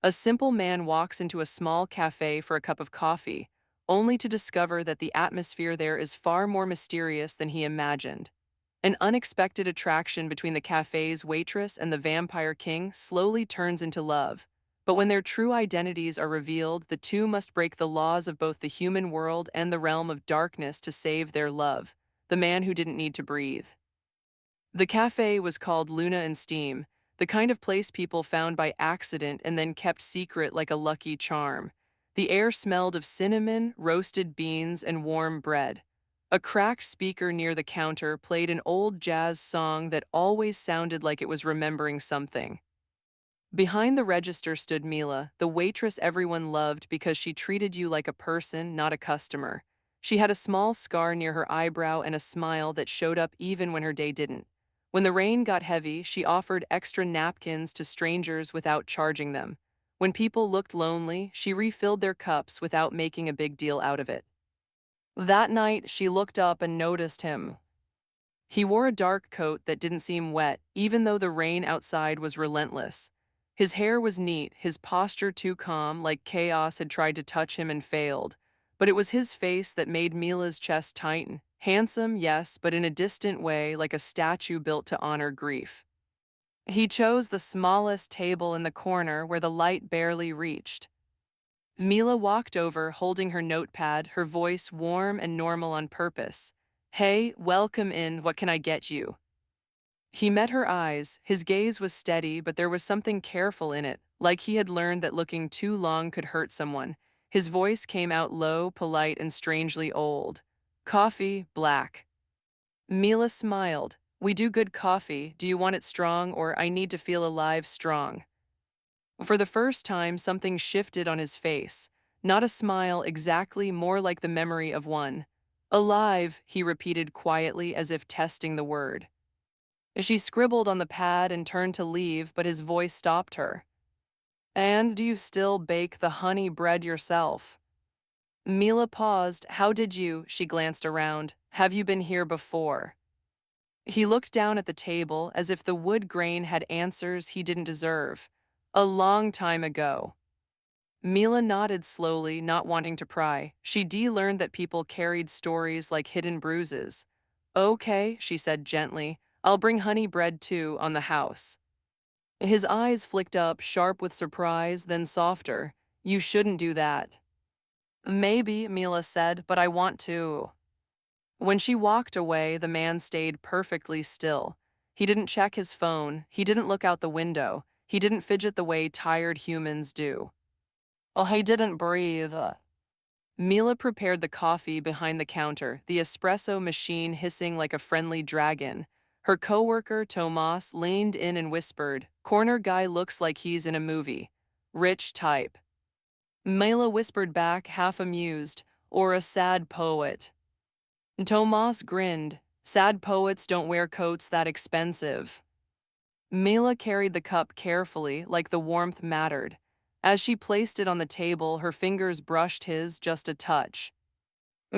A simple man walks into a small cafe for a cup of coffee, only to discover that the atmosphere there is far more mysterious than he imagined. An unexpected attraction between the cafe's waitress and the vampire king slowly turns into love. But when their true identities are revealed, the two must break the laws of both the human world and the realm of darkness to save their love, the man who didn't need to breathe. The cafe was called Luna and Steam, the kind of place people found by accident and then kept secret like a lucky charm. The air smelled of cinnamon, roasted beans, and warm bread. A cracked speaker near the counter played an old jazz song that always sounded like it was remembering something. Behind the register stood Mila, the waitress everyone loved because she treated you like a person, not a customer. She had a small scar near her eyebrow and a smile that showed up even when her day didn't. When the rain got heavy, she offered extra napkins to strangers without charging them. When people looked lonely, she refilled their cups without making a big deal out of it. That night, she looked up and noticed him. He wore a dark coat that didn't seem wet, even though the rain outside was relentless. His hair was neat, his posture too calm, like chaos had tried to touch him and failed. But it was his face that made Mila's chest tighten. Handsome, yes, but in a distant way, like a statue built to honor grief. He chose the smallest table in the corner where the light barely reached. Mila walked over, holding her notepad, her voice warm and normal on purpose. "Hey, welcome in, what can I get you?" He met her eyes, his gaze was steady, but there was something careful in it, like he had learned that looking too long could hurt someone. His voice came out low, polite, and strangely old. "Coffee, black." Mila smiled. "We do good coffee, do you want it strong or I need to feel alive strong?" For the first time, something shifted on his face. Not a smile exactly, more like the memory of one. "Alive," he repeated quietly as if testing the word. She scribbled on the pad and turned to leave, but his voice stopped her. "And do you still bake the honey bread yourself?" Mila paused. "How did you?" She glanced around. "Have you been here before?" He looked down at the table as if the wood grain had answers he didn't deserve. "A long time ago." Mila nodded slowly, not wanting to pry. She learned that people carried stories like hidden bruises. "Okay," she said gently. "I'll bring honey bread too, on the house." His eyes flicked up, sharp with surprise, then softer. "You shouldn't do that." "Maybe," Mila said, "but I want to." When she walked away, the man stayed perfectly still. He didn't check his phone. He didn't look out the window. He didn't fidget the way tired humans do. Oh, he didn't breathe. Mila prepared the coffee behind the counter, the espresso machine hissing like a friendly dragon. Her coworker, Tomas, leaned in and whispered, "Corner guy looks like he's in a movie. Rich type." Mila whispered back, half amused, "Or a sad poet." Tomas grinned, "Sad poets don't wear coats that expensive." Mila carried the cup carefully, like the warmth mattered. As she placed it on the table, her fingers brushed his just a touch.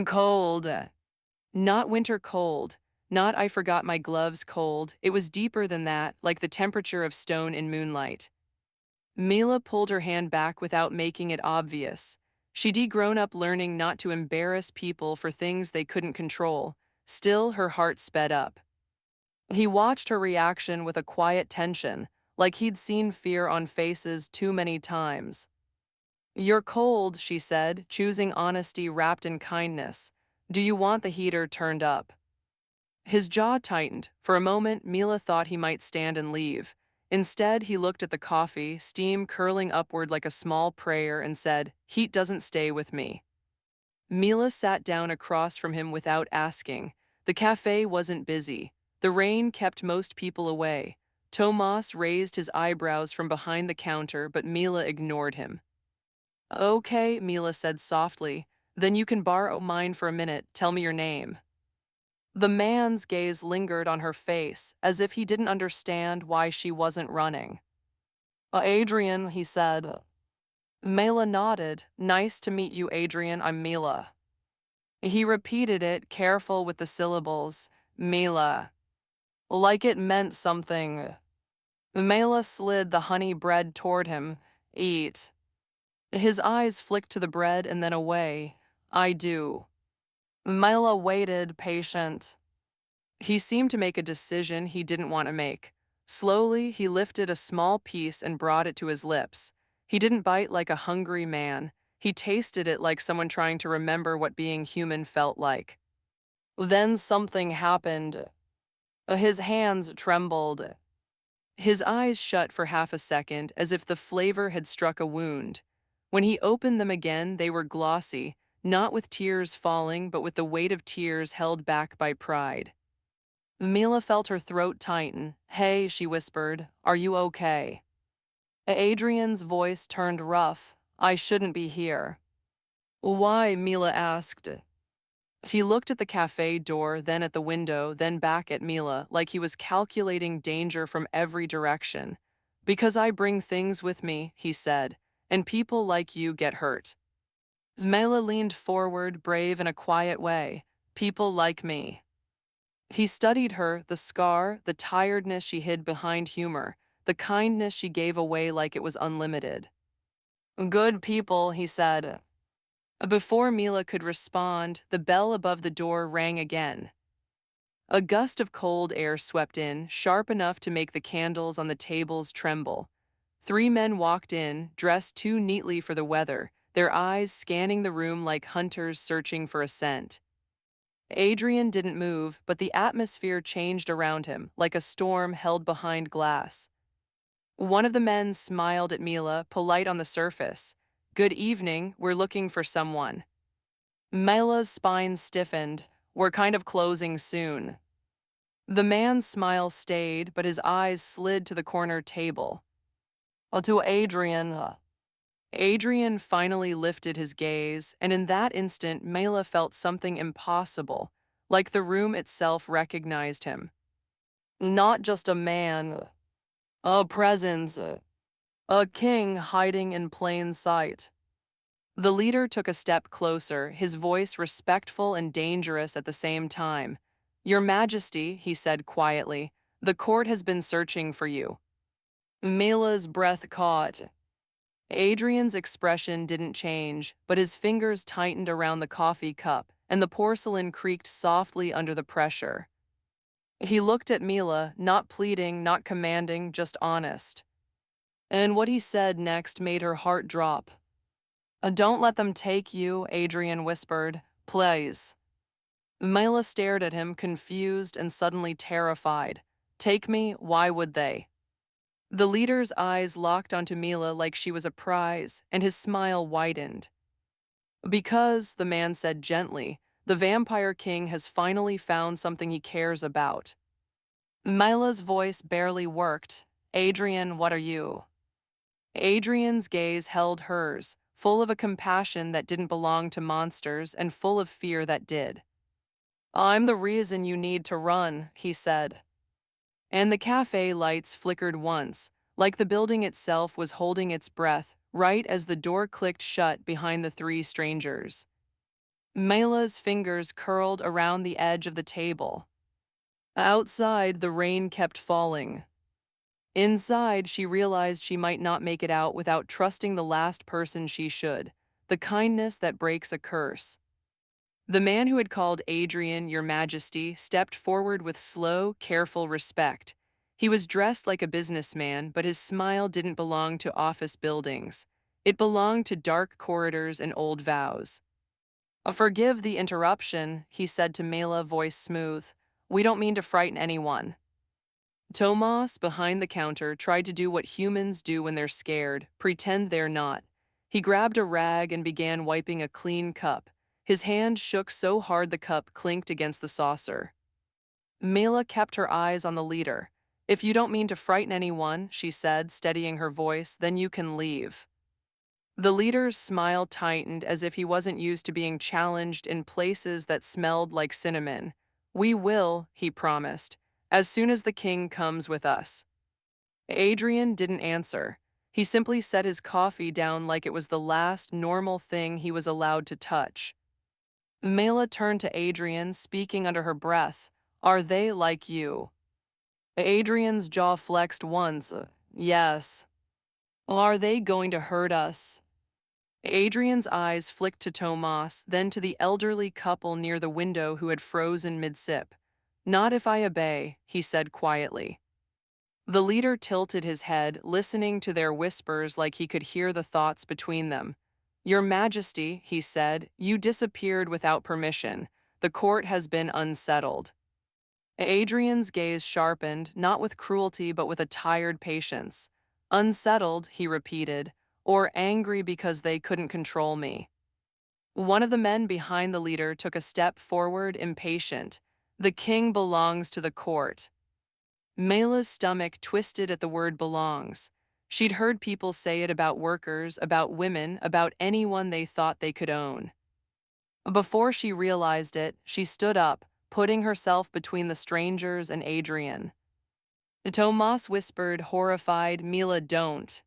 "Cold." Not winter cold. Not "I forgot my gloves" cold. It was deeper than that, like the temperature of stone in moonlight. Mila pulled her hand back without making it obvious. She'd grown up learning not to embarrass people for things they couldn't control. Still, her heart sped up. He watched her reaction with a quiet tension, like he'd seen fear on faces too many times. "You're cold," she said, choosing honesty wrapped in kindness. "Do you want the heater turned up?" His jaw tightened. For a moment, Mila thought he might stand and leave. Instead, he looked at the coffee, steam curling upward like a small prayer, and said, "Heat doesn't stay with me." Mila sat down across from him without asking. The cafe wasn't busy. The rain kept most people away. Tomas raised his eyebrows from behind the counter, but Mila ignored him. "Okay," Mila said softly. "Then you can borrow mine for a minute. Tell me your name." The man's gaze lingered on her face, as if he didn't understand why she wasn't running. Adrian," he said. Mila nodded. "Nice to meet you, Adrian. I'm Mila." He repeated it, careful with the syllables. "Mila." Like it meant something. Mila slid the honey bread toward him. Eat. His eyes flicked to the bread and then away. I do. Mila waited, patient. He seemed to make a decision he didn't want to make. Slowly, he lifted a small piece and brought it to his lips. He didn't bite like a hungry man. He tasted it like someone trying to remember what being human felt like. Then something happened. His hands trembled. His eyes shut for half a second, as if the flavor had struck a wound. When he opened them again, they were glossy, not with tears falling, but with the weight of tears held back by pride. Mila felt her throat tighten. Hey, she whispered, are you okay? Adrian's voice turned rough. I shouldn't be here. Why? Mila asked. He looked at the cafe door, then at the window, then back at Mila, like he was calculating danger from every direction. Because I bring things with me, he said, and people like you get hurt. Mila leaned forward, brave in a quiet way. People like me. He studied her, the scar, the tiredness she hid behind humor, the kindness she gave away like it was unlimited. Good people, he said. Before Mila could respond, the bell above the door rang again. A gust of cold air swept in, sharp enough to make the candles on the tables tremble. 3 men walked in, dressed too neatly for the weather, their eyes scanning the room like hunters searching for a scent. Adrian didn't move, but the atmosphere changed around him, like a storm held behind glass. One of the men smiled at Mila, polite on the surface. Good evening, we're looking for someone. Mila's spine stiffened. We're kind of closing soon. The man's smile stayed, but his eyes slid to the corner table. To Adrian. Adrian finally lifted his gaze, and in that instant, Mila felt something impossible, like the room itself recognized him. Not just a man, a presence, a king hiding in plain sight. The leader took a step closer, his voice respectful and dangerous at the same time. Your Majesty, he said quietly, the court has been searching for you. Mila's breath caught. Adrian's expression didn't change, but his fingers tightened around the coffee cup, and the porcelain creaked softly under the pressure. He looked at Mila, not pleading, not commanding, just honest. And what he said next made her heart drop. Don't let them take you, Adrian whispered. Please. Mila stared at him, confused and suddenly terrified. Take me? Why would they? The leader's eyes locked onto Mila like she was a prize, and his smile widened. Because, the man said gently, the vampire king has finally found something he cares about. Mila's voice barely worked. Adrian, what are you? Adrian's gaze held hers, full of a compassion that didn't belong to monsters and full of fear that did. I'm the reason you need to run, he said. And the cafe lights flickered once, like the building itself was holding its breath, right as the door clicked shut behind the 3 strangers. Mila's fingers curled around the edge of the table. Outside, the rain kept falling. Inside, she realized she might not make it out without trusting the last person she should, the kindness that breaks a curse. The man who had called Adrian Your Majesty stepped forward with slow, careful respect. He was dressed like a businessman, but his smile didn't belong to office buildings. It belonged to dark corridors and old vows. Forgive the interruption, he said to Mila, voice smooth. We don't mean to frighten anyone. Tomas, behind the counter, tried to do what humans do when they're scared, pretend they're not. He grabbed a rag and began wiping a clean cup. His hand shook so hard the cup clinked against the saucer. Mila kept her eyes on the leader. If you don't mean to frighten anyone, she said, steadying her voice, then you can leave. The leader's smile tightened as if he wasn't used to being challenged in places that smelled like cinnamon. We will, he promised, as soon as the king comes with us. Adrian didn't answer. He simply set his coffee down like it was the last normal thing he was allowed to touch. Mila turned to Adrian, speaking under her breath. Are they like you? Adrian's jaw flexed once. Yes. Are they going to hurt us? Adrian's eyes flicked to Tomas, then to the elderly couple near the window who had frozen mid-sip. Not if I obey, he said quietly. The leader tilted his head, listening to their whispers like he could hear the thoughts between them. Your Majesty, he said, you disappeared without permission. The court has been unsettled. Adrian's gaze sharpened, not with cruelty but with a tired patience. Unsettled, he repeated, or angry because they couldn't control me. One of the men behind the leader took a step forward, impatient. The king belongs to the court. Mila's stomach twisted at the word belongs. She'd heard people say it about workers, about women, about anyone they thought they could own. Before she realized it, she stood up, putting herself between the strangers and Adrian. Tomas whispered, horrified, Mila, don't.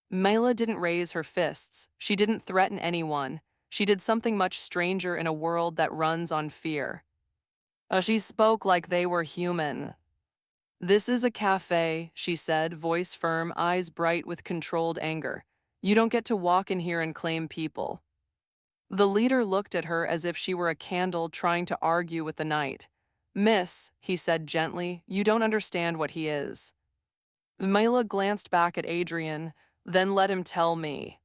Mila didn't raise her fists. She didn't threaten anyone. She did something much stranger in a world that runs on fear. She spoke like they were human. This is a cafe, she said, voice firm, eyes bright with controlled anger. You don't get to walk in here and claim people. The leader looked at her as if she were a candle trying to argue with the night. Miss, he said gently, you don't understand what he is. Mila glanced back at Adrian, then let him tell me.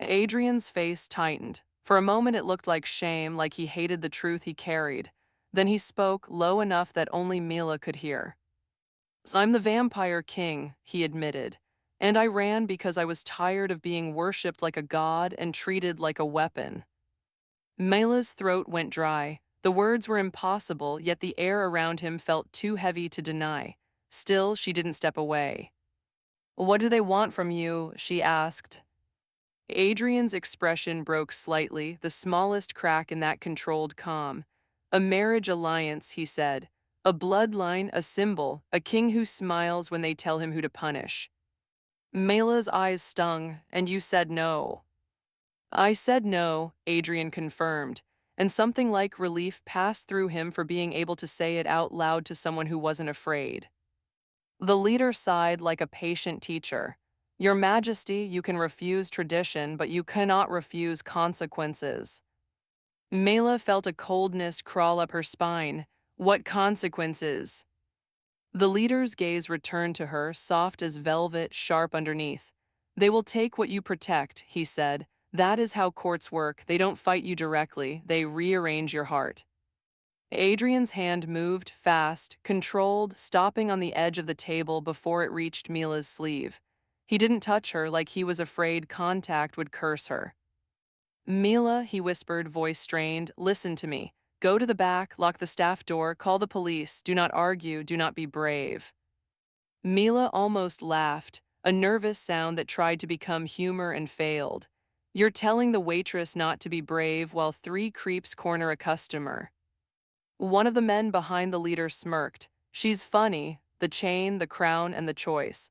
Adrian's face tightened. For a moment it looked like shame, like he hated the truth he carried. Then he spoke, low enough that only Mila could hear. I'm the vampire king, he admitted, and I ran because I was tired of being worshipped like a god and treated like a weapon. Mila's throat went dry. The words were impossible, yet the air around him felt too heavy to deny. Still, she didn't step away. What do they want from you? She asked. Adrian's expression broke slightly, the smallest crack in that controlled calm. A marriage alliance, he said. A bloodline, a symbol, a king who smiles when they tell him who to punish. Mila's eyes stung, and you said no. I said no, Adrian confirmed, and something like relief passed through him for being able to say it out loud to someone who wasn't afraid. The leader sighed like a patient teacher. Your Majesty, you can refuse tradition, but you cannot refuse consequences. Mila felt a coldness crawl up her spine. What consequences? The leader's gaze returned to her, soft as velvet, sharp underneath. They will take what you protect, he said. That is how courts work. They don't fight you directly, they rearrange your heart. Adrian's hand moved, fast, controlled, stopping on the edge of the table before it reached Mila's sleeve. He didn't touch her like he was afraid contact would curse her. Mila, he whispered, voice strained, listen to me. Go to the back, lock the staff door, call the police. Do not argue, do not be brave. Mila almost laughed, a nervous sound that tried to become humor and failed. You're telling the waitress not to be brave while three creeps corner a customer. One of the men behind the leader smirked. She's funny, the chain, the crown, and the choice.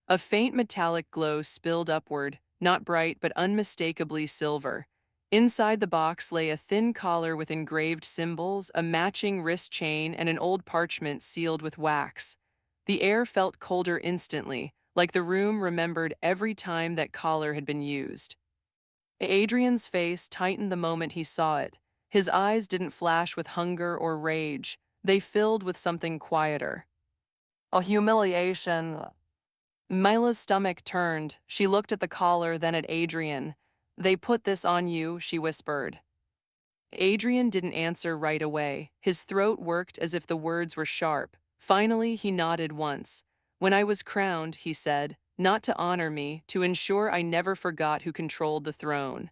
A faint metallic glow spilled upward, not bright but unmistakably silver. Inside the box lay a thin collar with engraved symbols, a matching wrist chain, and an old parchment sealed with wax. The air felt colder instantly, like the room remembered every time that collar had been used. Adrian's face tightened the moment he saw it. His eyes didn't flash with hunger or rage. They filled with something quieter. A humiliation. Mila's stomach turned. She looked at the collar, then at Adrian. They put this on you, she whispered. Adrian didn't answer right away. His throat worked as if the words were sharp. Finally, he nodded once. When I was crowned, he said, not to honor me, to ensure I never forgot who controlled the throne.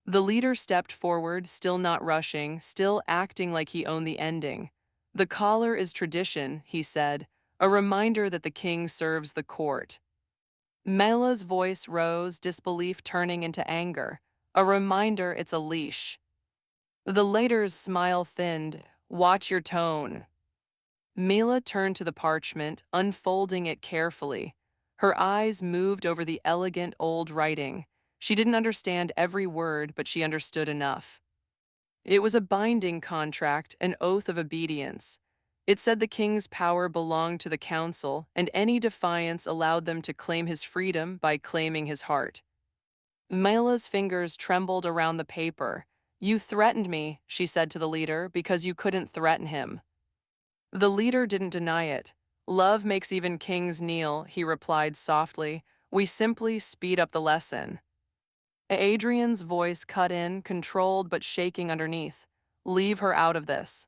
The leader stepped forward, still not rushing, still acting like he owned the ending. The collar is tradition, he said, a reminder that the king serves the court. Mila's voice rose, disbelief turning into anger. A reminder it's a leash. The leader's smile thinned. Watch your tone. Mila turned to the parchment, unfolding it carefully. Her eyes moved over the elegant old writing. She didn't understand every word, but she understood enough. It was a binding contract, an oath of obedience. It said the king's power belonged to the council, and any defiance allowed them to claim his freedom by claiming his heart. Mila's fingers trembled around the paper. "You threatened me," she said to the leader, "because you couldn't threaten him." The leader didn't deny it. "Love makes even kings kneel," he replied softly. "We simply speed up the lesson." Adrian's voice cut in, controlled but shaking underneath. "Leave her out of this."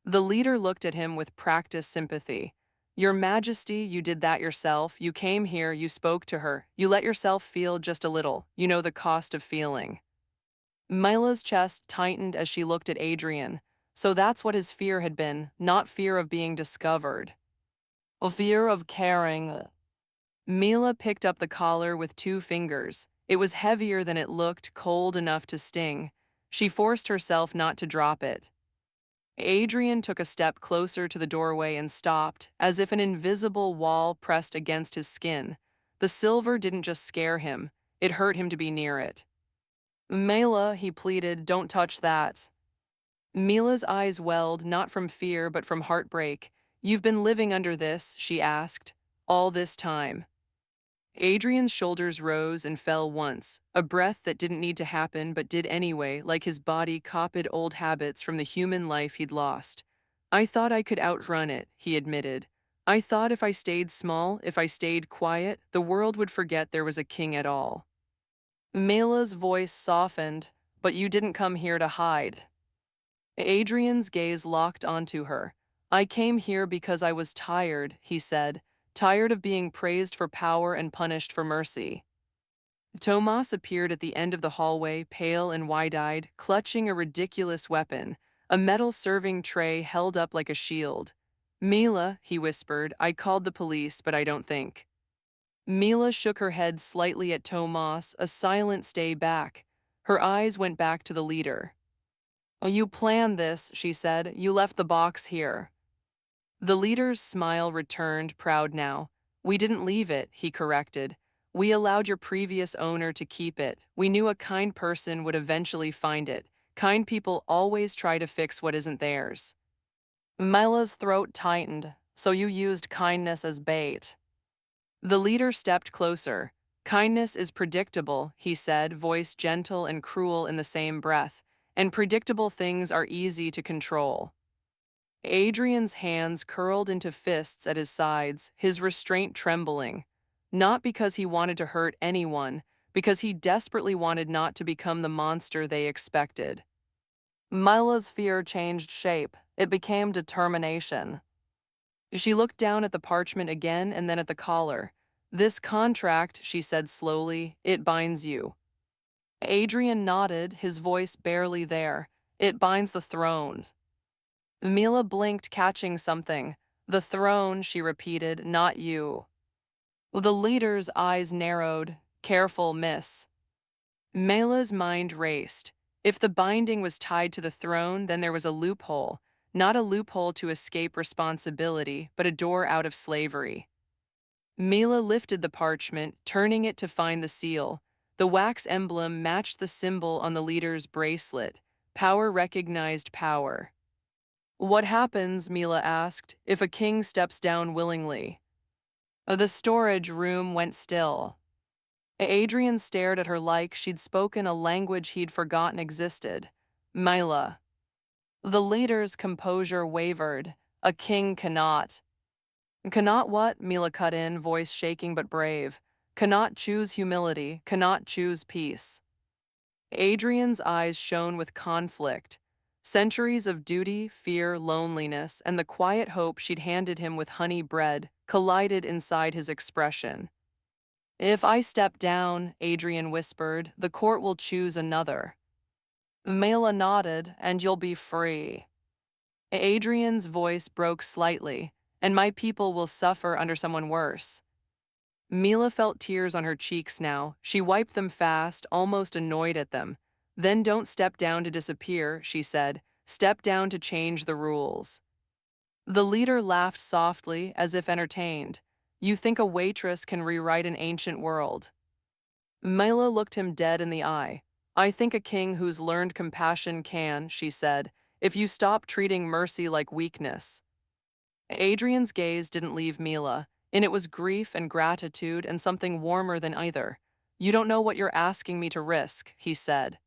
The leader looked at him with practiced sympathy. "Your Majesty, you did that yourself. You came here, you spoke to her. You let yourself feel just a little. You know the cost of feeling." Mila's chest tightened as she looked at Adrian. So that's what his fear had been, not fear of being discovered. A fear of caring. Mila picked up the collar with 2 fingers. It was heavier than it looked, cold enough to sting. She forced herself not to drop it. Adrian took a step closer to the doorway and stopped, as if an invisible wall pressed against his skin. The silver didn't just scare him, it hurt him to be near it. "Mila," he pleaded, "don't touch that." Mila's eyes welled, not from fear but from heartbreak. "You've been living under this," she asked, "all this time." Adrian's shoulders rose and fell once, a breath that didn't need to happen but did anyway, like his body copied old habits from the human life he'd lost. "I thought I could outrun it," he admitted. "I thought if I stayed small, if I stayed quiet, the world would forget there was a king at all." Mila's voice softened. "But you didn't come here to hide." Adrian's gaze locked onto her. "I came here because I was tired," he said. "Tired of being praised for power and punished for mercy." Tomas appeared at the end of the hallway, pale and wide-eyed, clutching a ridiculous weapon, a metal serving tray held up like a shield. "Mila," he whispered, "I called the police, but I don't think." Mila shook her head slightly at Tomas, a silent stay back. Her eyes went back to the leader. "Oh, you planned this," she said. "You left the box here." The leader's smile returned, proud now. "We didn't leave it," he corrected. "We allowed your previous owner to keep it. We knew a kind person would eventually find it. Kind people always try to fix what isn't theirs." Mila's throat tightened. "So you used kindness as bait." The leader stepped closer. "Kindness is predictable," he said, voice gentle and cruel in the same breath. "And predictable things are easy to control." Adrian's hands curled into fists at his sides, his restraint trembling. Not because he wanted to hurt anyone, because he desperately wanted not to become the monster they expected. Mila's fear changed shape. It became determination. She looked down at the parchment again and then at the collar. "This contract," she said slowly, "it binds you." Adrian nodded, his voice barely there. "It binds the thrones." Mila blinked, catching something. "The throne," she repeated, "not you." The leader's eyes narrowed. "Careful, miss." Mila's mind raced. If the binding was tied to the throne, then there was a loophole. Not a loophole to escape responsibility, but a door out of slavery. Mila lifted the parchment, turning it to find the seal. The wax emblem matched the symbol on the leader's bracelet. Power recognized power. "What happens," Mila asked, "if a king steps down willingly?" The storage room went still. Adrian stared at her like she'd spoken a language he'd forgotten existed. "Mila." The leader's composure wavered. "A king cannot." "Cannot what?" Mila cut in, voice shaking but brave. "Cannot choose humility, cannot choose peace." Adrian's eyes shone with conflict. Centuries of duty, fear, loneliness, and the quiet hope she'd handed him with honey bread collided inside his expression. "If I step down," Adrian whispered, "the court will choose another." Mila nodded, "and you'll be free." Adrian's voice broke slightly, "And my people will suffer under someone worse." Mila felt tears on her cheeks now. She wiped them fast, almost annoyed at them. "Then don't step down to disappear," she said. "Step down to change the rules." The leader laughed softly, as if entertained. "You think a waitress can rewrite an ancient world?" Mila looked him dead in the eye. "I think a king who's learned compassion can," she said, "if you stop treating mercy like weakness." Adrian's gaze didn't leave Mila, and it was grief and gratitude and something warmer than either. You don't know what you're asking me to risk, he said.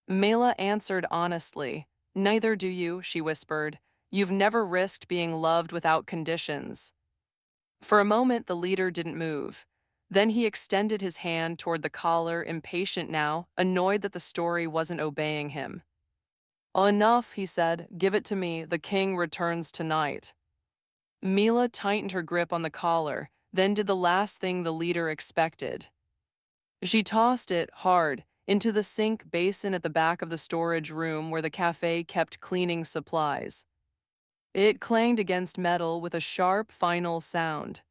Mila answered honestly. Neither do you, she whispered. You've never risked being loved without conditions. For a moment, the leader didn't move. Then he extended his hand toward the collar, impatient now, annoyed that the story wasn't obeying him. Enough, he said. Give it to me. The king returns tonight. Mila tightened her grip on the collar, then did the last thing the leader expected. She tossed it, hard, into the sink basin at the back of the storage room where the cafe kept cleaning supplies. It clanged against metal with a sharp, final sound.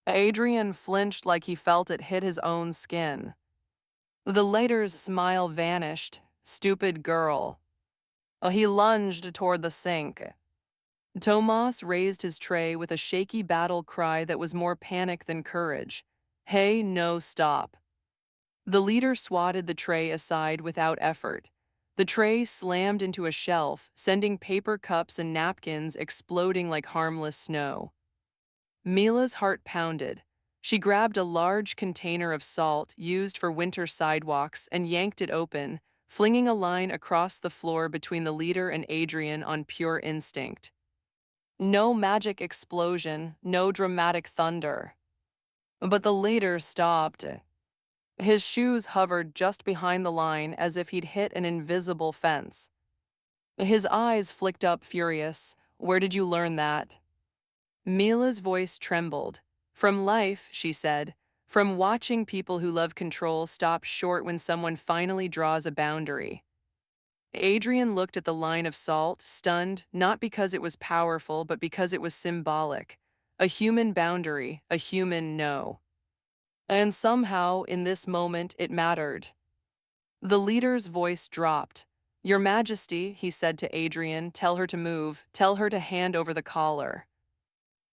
Adrian flinched like he felt it hit his own skin. The leader's smile vanished. Stupid girl. He lunged toward the sink. Tomas raised his tray with a shaky battle cry that was more panic than courage. Hey, no, stop. The leader swatted the tray aside without effort. The tray slammed into a shelf, sending paper cups and napkins exploding like harmless snow. Mila's heart pounded. She grabbed a large container of salt used for winter sidewalks and yanked it open, flinging a line across the floor between the leader and Adrian on pure instinct. No magic explosion, no dramatic thunder. But the leader stopped. His shoes hovered just behind the line as if he'd hit an invisible fence. His eyes flicked up furious. Where did you learn that? Mila's voice trembled. From life, she said. From watching people who love control stop short when someone finally draws a boundary. Adrian looked at the line of salt, stunned, not because it was powerful, but because it was symbolic. A human boundary, a human no. And somehow, in this moment, it mattered. The leader's voice dropped. Your Majesty, he said to Adrian, tell her to move, tell her to hand over the collar.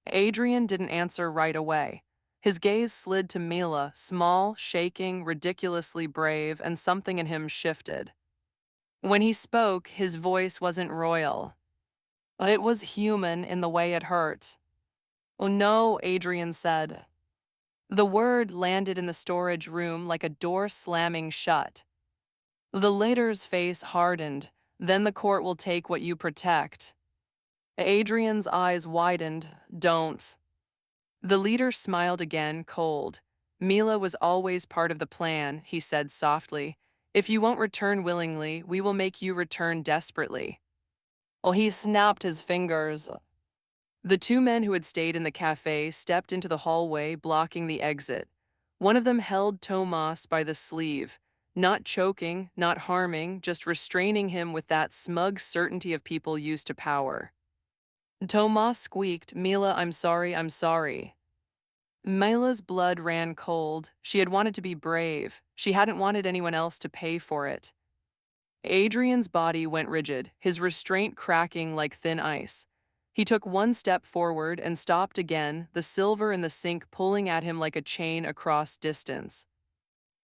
Adrian didn't answer right away. His gaze slid to Mila, small, shaking, ridiculously brave, and something in him shifted. When he spoke, his voice wasn't royal. It was human in the way it hurt. Oh no, Adrian said. The word landed in the storage room like a door slamming shut. The leader's face hardened. Then the court will take what you protect. Adrian's eyes widened. Don't. The leader smiled again, cold. Mila was always part of the plan, he said softly. If you won't return willingly, we will make you return desperately. Oh, he snapped his fingers. The two men who had stayed in the cafe stepped into the hallway, blocking the exit. One of them held Tomas by the sleeve, not choking, not harming, just restraining him with that smug certainty of people used to power. Tomas squeaked, Mila, I'm sorry, I'm sorry. Mila's blood ran cold. She had wanted to be brave. She hadn't wanted anyone else to pay for it. Adrian's body went rigid, his restraint cracking like thin ice. He took one step forward and stopped again, the silver in the sink pulling at him like a chain across distance.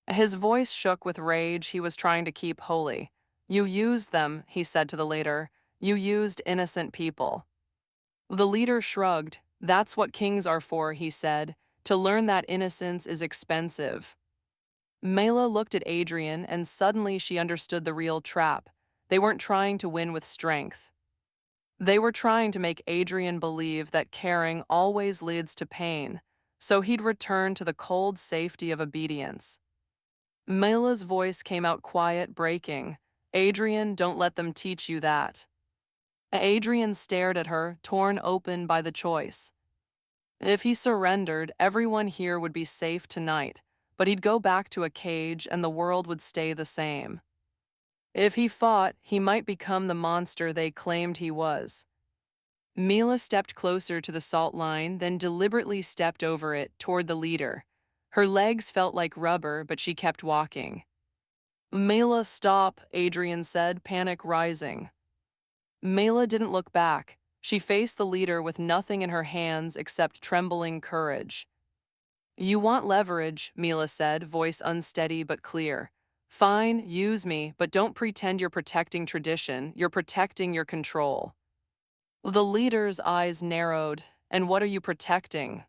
His voice shook with rage he was trying to keep holy. You used them, he said to the leader. You used innocent people. The leader shrugged. That's what kings are for, he said. To learn that innocence is expensive. Mila looked at Adrian and suddenly she understood the real trap. They weren't trying to win with strength. They were trying to make Adrian believe that caring always leads to pain, so he'd return to the cold safety of obedience. Mila's voice came out quiet, breaking. Adrian, don't let them teach you that. Adrian stared at her, torn open by the choice. If he surrendered, everyone here would be safe tonight, but he'd go back to a cage and the world would stay the same. If he fought, he might become the monster they claimed he was. Mila stepped closer to the salt line, then deliberately stepped over it toward the leader. Her legs felt like rubber, but she kept walking. Mila, stop, Adrian said, panic rising. Mila didn't look back. She faced the leader with nothing in her hands except trembling courage. You want leverage, Mila said, voice unsteady but clear. Fine, use me, but don't pretend you're protecting tradition, you're protecting your control. The leader's eyes narrowed. And what are you protecting?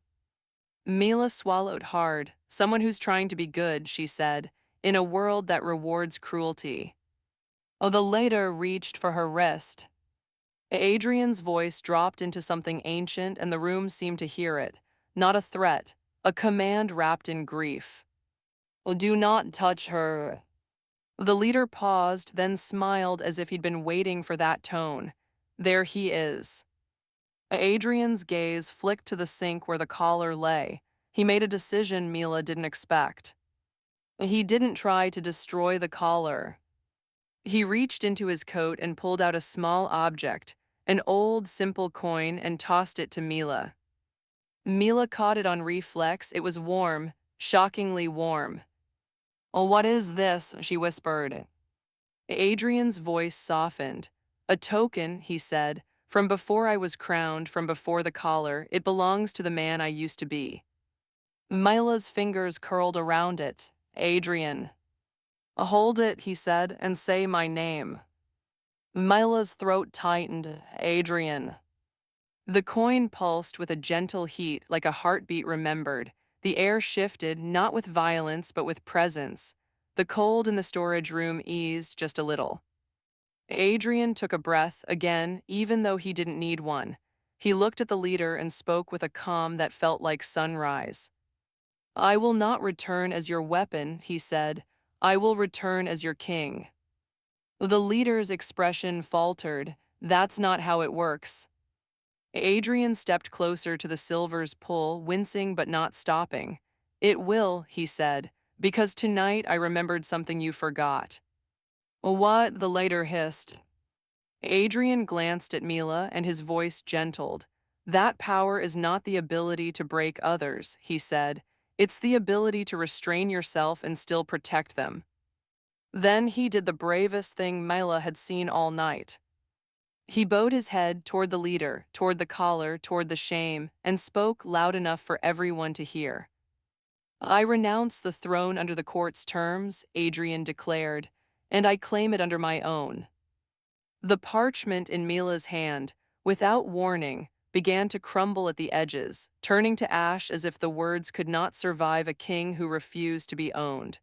Mila swallowed hard. Someone who's trying to be good, she said, in a world that rewards cruelty. The leader reached for her wrist. Adrian's voice dropped into something ancient, and the room seemed to hear it. Not a threat, a command wrapped in grief. Do not touch her. The leader paused, then smiled as if he'd been waiting for that tone. There he is. Adrian's gaze flicked to the sink where the collar lay. He made a decision Mila didn't expect. He didn't try to destroy the collar. He reached into his coat and pulled out a small object, an old, simple coin, and tossed it to Mila. Mila caught it on reflex. It was warm, shockingly warm. "Oh, what is this?" she whispered. Adrian's voice softened. "A token," he said, "from before I was crowned, from before the collar. It belongs to the man I used to be." Mila's fingers curled around it. "Adrian." "Hold it," he said, "and say my name." Mila's throat tightened. "Adrian." The coin pulsed with a gentle heat, like a heartbeat remembered. The air shifted, not with violence, but with presence. The cold in the storage room eased just a little. Adrian took a breath again, even though he didn't need one. He looked at the leader and spoke with a calm that felt like sunrise. "I will not return as your weapon," he said. "I will return as your king." The leader's expression faltered. "That's not how it works." Adrian stepped closer to the silver's pull, wincing but not stopping. "It will," he said, "because tonight I remembered something you forgot." "What?" the leader hissed. Adrian glanced at Mila and his voice gentled. "That power is not the ability to break others," he said. "It's the ability to restrain yourself and still protect them." Then he did the bravest thing Mila had seen all night. He bowed his head toward the leader, toward the collar, toward the shame, and spoke loud enough for everyone to hear. "I renounce the throne under the court's terms," Adrian declared, "and I claim it under my own." The parchment in Mila's hand, without warning, began to crumble at the edges, turning to ash as if the words could not survive a king who refused to be owned.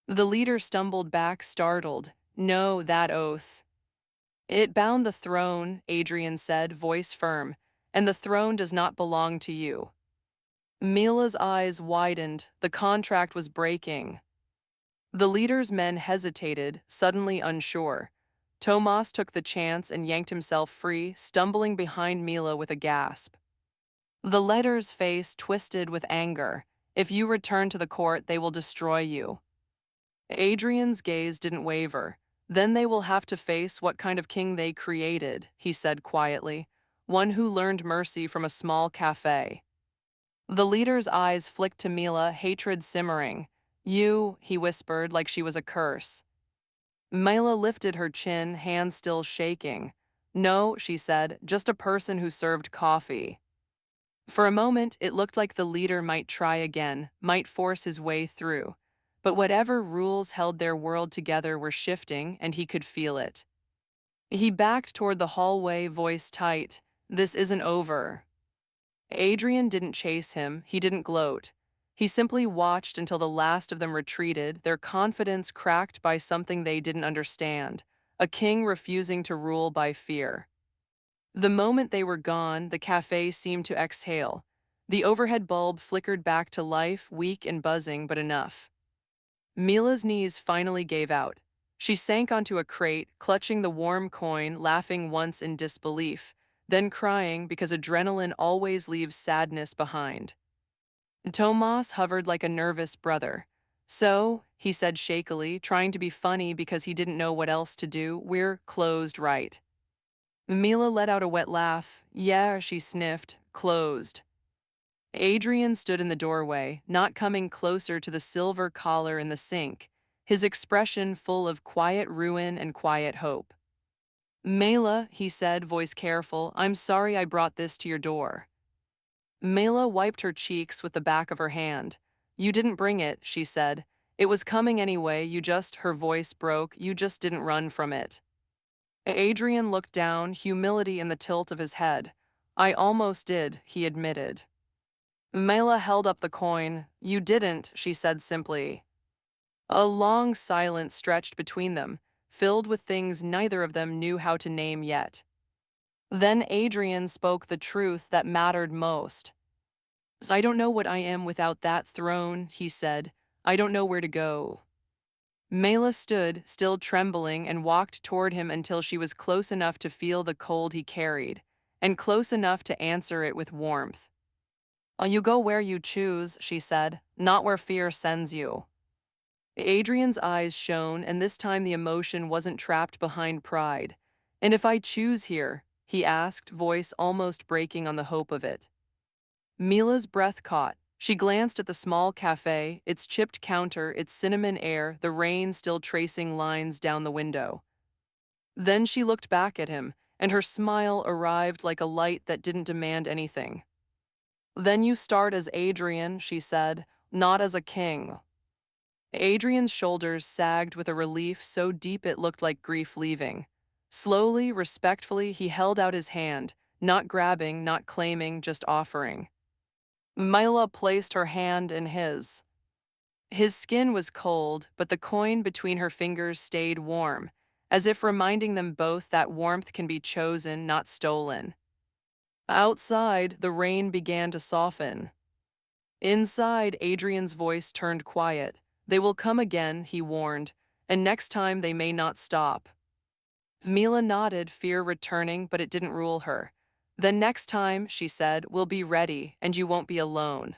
The leader stumbled back, startled. "No, that oath." "It bound the throne," Adrian said, voice firm, "and the throne does not belong to you." Mila's eyes widened. The contract was breaking. The leader's men hesitated, suddenly unsure. Tomas took the chance and yanked himself free, stumbling behind Mila with a gasp. The leader's face twisted with anger. "If you return to the court, they will destroy you." Adrian's gaze didn't waver. "Then they will have to face what kind of king they created," he said quietly. "One who learned mercy from a small cafe." The leader's eyes flicked to Mila, hatred simmering. "You," he whispered like she was a curse. Mila lifted her chin, hands still shaking. "No," she said, "just a person who served coffee." For a moment, it looked like the leader might try again, might force his way through. But whatever rules held their world together were shifting, and he could feel it. He backed toward the hallway, voice tight. "This isn't over." Adrian didn't chase him, he didn't gloat. He simply watched until the last of them retreated, their confidence cracked by something they didn't understand, a king refusing to rule by fear. The moment they were gone, the cafe seemed to exhale. The overhead bulb flickered back to life, weak and buzzing, but enough. Mila's knees finally gave out. She sank onto a crate, clutching the warm coin, laughing once in disbelief, then crying because adrenaline always leaves sadness behind. Tomas hovered like a nervous brother. "So," he said shakily, trying to be funny because he didn't know what else to do, "we're closed, right?" Mila let out a wet laugh. "Yeah," she sniffed, "closed." Adrian stood in the doorway, not coming closer to the silver collar in the sink, his expression full of quiet ruin and quiet hope. "Mila," he said, voice careful, "I'm sorry I brought this to your door." Mila wiped her cheeks with the back of her hand. "You didn't bring it," she said. "It was coming anyway, her voice broke, you just didn't run from it." Adrian looked down, humility in the tilt of his head. I almost did, he admitted. Mila held up the coin. You didn't, she said simply. A long silence stretched between them, filled with things neither of them knew how to name yet. Then Adrian spoke the truth that mattered most. I don't know what I am without that throne, he said. I don't know where to go. Mela stood, still trembling, and walked toward him until she was close enough to feel the cold he carried, and close enough to answer it with warmth. You go where you choose, she said, not where fear sends you. Adrian's eyes shone, and this time the emotion wasn't trapped behind pride. And if I choose here, he asked, voice almost breaking on the hope of it. Mila's breath caught. She glanced at the small cafe, its chipped counter, its cinnamon air, the rain still tracing lines down the window. Then she looked back at him, and her smile arrived like a light that didn't demand anything. Then you start as Adrian, she said, not as a king. Adrian's shoulders sagged with a relief so deep it looked like grief leaving. Slowly, respectfully, he held out his hand, not grabbing, not claiming, just offering. Mila placed her hand in his. His skin was cold, but the coin between her fingers stayed warm, as if reminding them both that warmth can be chosen, not stolen. Outside, the rain began to soften. Inside, Adrian's voice turned quiet. They will come again, he warned, and next time they may not stop. Mila nodded, fear returning, but it didn't rule her. Then next time, she said, we'll be ready, and you won't be alone.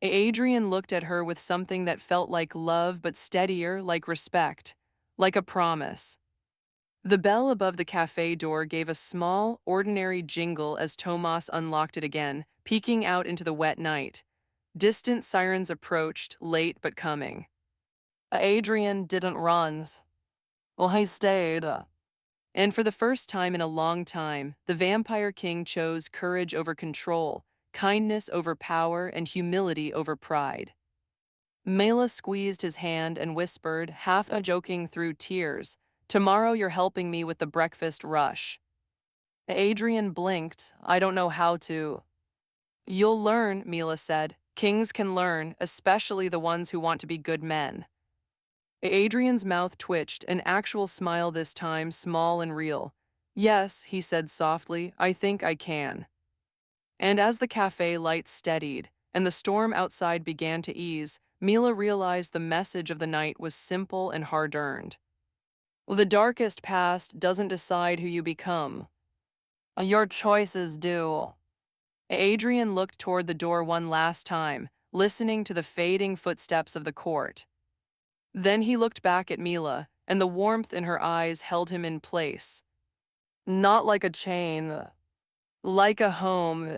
Adrian looked at her with something that felt like love but steadier, like respect, like a promise. The bell above the cafe door gave a small, ordinary jingle as Tomas unlocked it again, peeking out into the wet night. Distant sirens approached, late but coming. Adrian didn't run. Well, he stayed. And for the first time in a long time, the Vampire King chose courage over control, kindness over power, and humility over pride. Mela squeezed his hand and whispered, half joking through tears, tomorrow you're helping me with the breakfast rush. Adrian blinked. I don't know how to. You'll learn, Mila said. Kings can learn, especially the ones who want to be good men. Adrian's mouth twitched, an actual smile this time, small and real. Yes, he said softly, I think I can. And as the cafe lights steadied, and the storm outside began to ease, Mila realized the message of the night was simple and hard-earned. The darkest past doesn't decide who you become. Your choices do. Adrian looked toward the door one last time, listening to the fading footsteps of the court. Then he looked back at Mila, and the warmth in her eyes held him in place. Not like a chain, like a home.